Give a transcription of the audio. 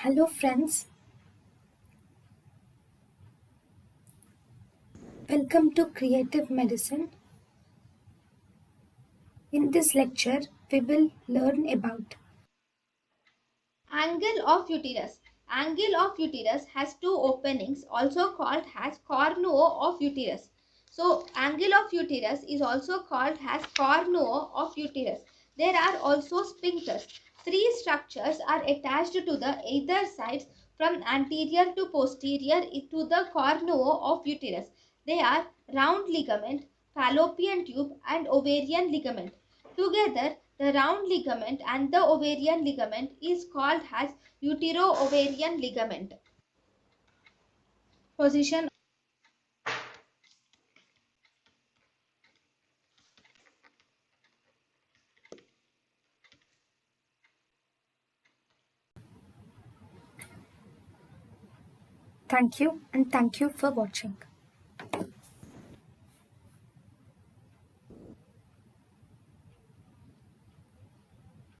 Hello, friends. Welcome to Creative Medicine. In this lecture, we will learn about Angle of uterus. Angle of uterus has two openings, also called as cornua of uterus. So, angle of uterus is also called as cornua of uterus. There are also sphincters. Three structures are attached to the either sides from anterior to posterior to the cornua of uterus. They are round ligament, fallopian tube, and ovarian ligament. Together, the round ligament and the ovarian ligament is called as utero-ovarian ligament. Position. thank you and thank you for watching.